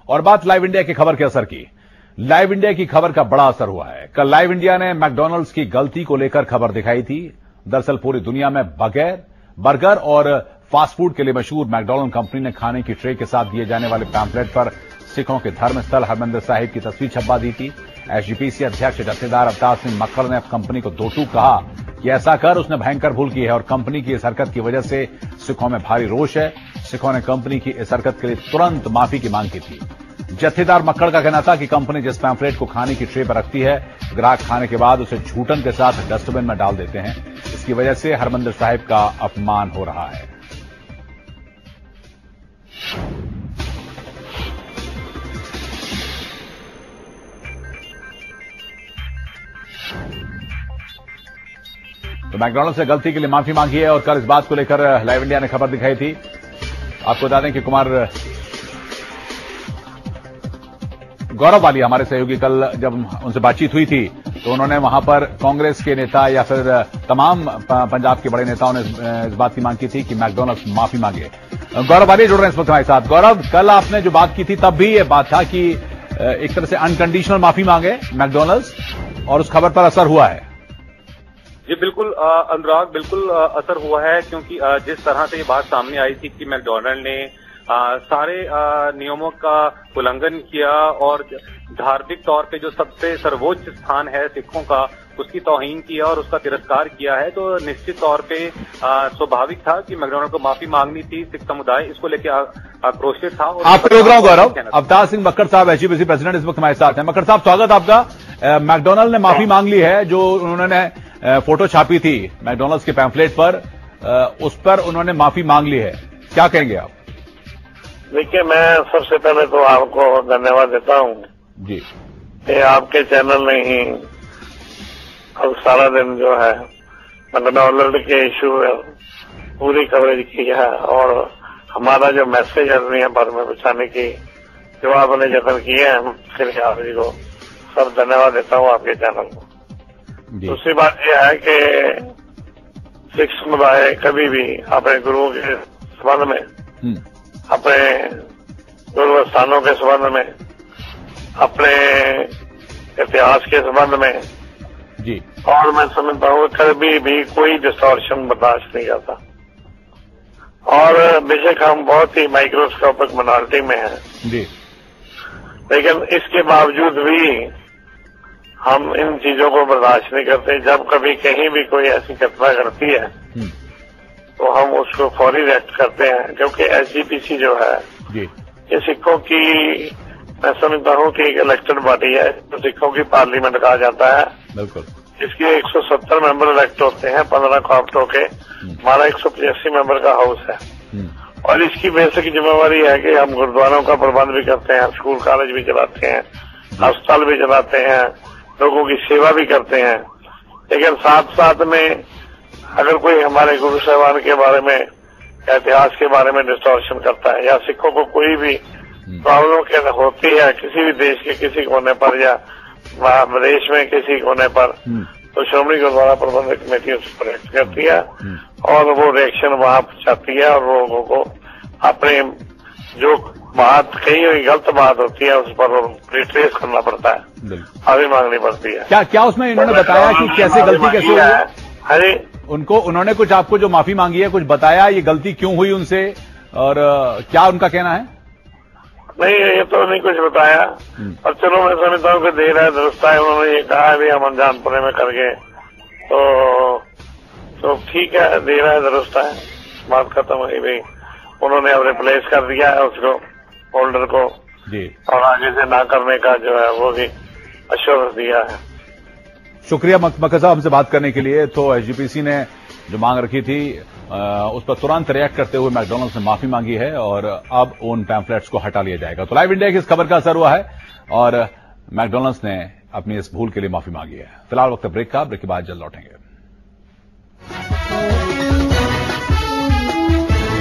और बात live India की खबर के असर की। लाइव इंडिया की खबर का बड़ा असर हुआ है। कल लाइव इंडिया ने मैकडॉनल्ड्स की गलती को लेकर खबर दिखाई थी। दरअसल पूरी दुनिया में बर्गर और फास्ट फूड के लिए मशहूर मैकडॉनल्ड कंपनी ने खाने की ट्रे के साथ दिए जाने वाले पैम्फलेट पर सिखों के धर्म स्थल हरमंदिर साहिब की तस्वीर छपवा दी थी। एसजीपीसी अध्यक्ष जत्थेदार अवतार सिंह मक्खड़ ने कंपनी को दो टूक कहा कि ऐसा कर उसने भयंकर भूल की है और कंपनी की इस हरकत की वजह से सिखों में भारी रोष है। सिखों ने कंपनी की इस हरकत के लिए तुरंत माफी की मांग की थी। जत्थेदार मक्खड़ का कहना था कि कंपनी जिस पैम्फलेट को खाने की ट्रे पर रखती है, ग्राहक खाने के बाद उसे झूठन के साथ डस्टबिन में डाल देते हैं। इसकी वजह से हरमंदिर साहिब का अपमान हो रहा है। तो मैकडॉनल्ड्स ने गलती के लिए माफी मांगी है और कल इस बात को लेकर लाइव इंडिया ने खबर दिखाई थी। आपको बता दें कि कुमार गौरव वाली हमारे सहयोगी कल जब उनसे बातचीत हुई थी तो उन्होंने वहां पर कांग्रेस के नेता या फिर तमाम पंजाब के बड़े नेताओं ने इस बात की मांग की थी कि मैकडॉनल्ड्स माफी मांगे। गौरव वाली जुड़ रहे हैं इस वक्त हमारे साथ। गौरव, कल आपने जो बात की थी तब भी ये बात था कि एक तरह से अनकंडीशनल माफी मांगे मैकडॉनल्ड्स और उस खबर पर असर हुआ है। जी बिल्कुल अनुराग, बिल्कुल असर हुआ है क्योंकि जिस तरह से ये बात सामने आई थी कि मैकडॉनल्ड ने सारे नियमों का उल्लंघन किया और धार्मिक तौर पे जो सबसे सर्वोच्च स्थान है सिखों का, उसकी तौहीन किया और उसका तिरस्कार किया है, तो निश्चित तौर पे स्वाभाविक था कि मैकडॉनल्ड को माफी मांगनी थी। सिख समुदाय इसको लेकर आक्रोशित था। आपको रोक रहा हूं गौरव। अवतार सिंह मक्खड़ साहब एसजीपीसी प्रेसिडेंट इस वक्त हमारे साथ हैं। मक्खड़ साहब, स्वागत आपका। मैकडॉनल्ड ने माफी मांग ली है। जो उन्होंने फोटो छापी थी मैकडॉनल्ड्स के पैम्फलेट पर, उस पर उन्होंने माफी मांग ली है, क्या कहेंगे आप? देखिए, मैं सबसे पहले तो आपको धन्यवाद देता हूँ जी। ये आपके चैनल ने ही अब सारा दिन जो है मैकडॉनल्ड के इशू पूरी कवरेज की है और हमारा जो मैसेज है दुनिया भर में पहुंचाने की जो आपने जतन किए हैं, फिर आप जी को सब धन्यवाद देता हूँ आपके चैनल को। दूसरी बात यह है कि सिख समुदाय कभी भी अपने गुरुओं के संबंध में, अपने गुरु स्थानों के संबंध में, अपने इतिहास के संबंध में जी, और मैं समझता हूँ कभी भी कोई डिस्टॉर्शन बर्दाश्त नहीं करता। और बेशक हम बहुत ही माइक्रोस्कोपिक माइनॉरिटी में हैं जी, लेकिन इसके बावजूद भी हम इन चीजों को बर्दाश्त नहीं करते। जब कभी कहीं भी कोई ऐसी घटना घटती है तो हम उसको फौरी रिएक्ट करते हैं, क्योंकि एसजीपीसी जो है ये सिखों की, मैं समझता हूँ कि एक इलेक्टेड बॉडी है, तो सिखों की पार्लियामेंट कहा जाता है। बिल्कुल। इसके 170 मेंबर इलेक्ट होते हैं, 15 कॉप्ट होके। हमारा 185 मेंबर का हाउस है और इसकी बेसिक जिम्मेवारी है कि हम गुरुद्वारों का प्रबंध भी करते हैं, स्कूल कॉलेज भी चलाते हैं, अस्पताल भी चलाते हैं, लोगों की सेवा भी करते हैं। लेकिन साथ साथ में अगर कोई हमारे गुरु साहिबान के बारे में, इतिहास के बारे में डिस्टॉर्शन करता है या सिखों को कोई भी प्रॉब्लम होती है किसी भी देश के किसी कोने पर या देश में किसी कोने पर, तो श्रोमणी गुरुद्वारा प्रबंधक कमेटी उस पर रिएक्ट करती है और वो रिएक्शन वहां पहुंचाती है और लोगों को अपने जो बात कही हुई गलत बात होती है उस पर रिट्रेस करना पड़ता है, माफी मांगनी पड़ती है। क्या उसमें इन्होंने बताया कि कैसे गलती कैसे हुई है? अरे उन्होंने कुछ आपको जो माफी मांगी है कुछ बताया, ये गलती क्यों हुई उनसे और क्या उनका कहना है? नहीं, ये तो नहीं कुछ बताया। और चलो, मैं समझता हूँ कि देर है दुरुस्त है। उन्होंने ये कहा है भी हम अनजानपुरे में कर गए तो ठीक है, देर है दुरुस्त है, बात खत्म हुई भाई। उन्होंने अब रिप्लेस कर दिया है उसको, होल्डर को जी, और आगे से ना करने का जो है वो भी अश्योरेंस दिया है। शुक्रिया मक्खड़ साहब हमसे बात करने के लिए। तो एसजीपीसी ने जो मांग रखी थी उस पर तुरंत रिएक्ट करते हुए मैकडॉनल्ड्स ने माफी मांगी है और अब उन पैम्फलेट्स को हटा लिया जाएगा। तो लाइव इंडिया की इस खबर का असर हुआ है और मैकडॉनल्ड्स ने अपनी इस भूल के लिए माफी मांगी है। फिलहाल वक्त ब्रेक के बाद जल्द लौटेंगे।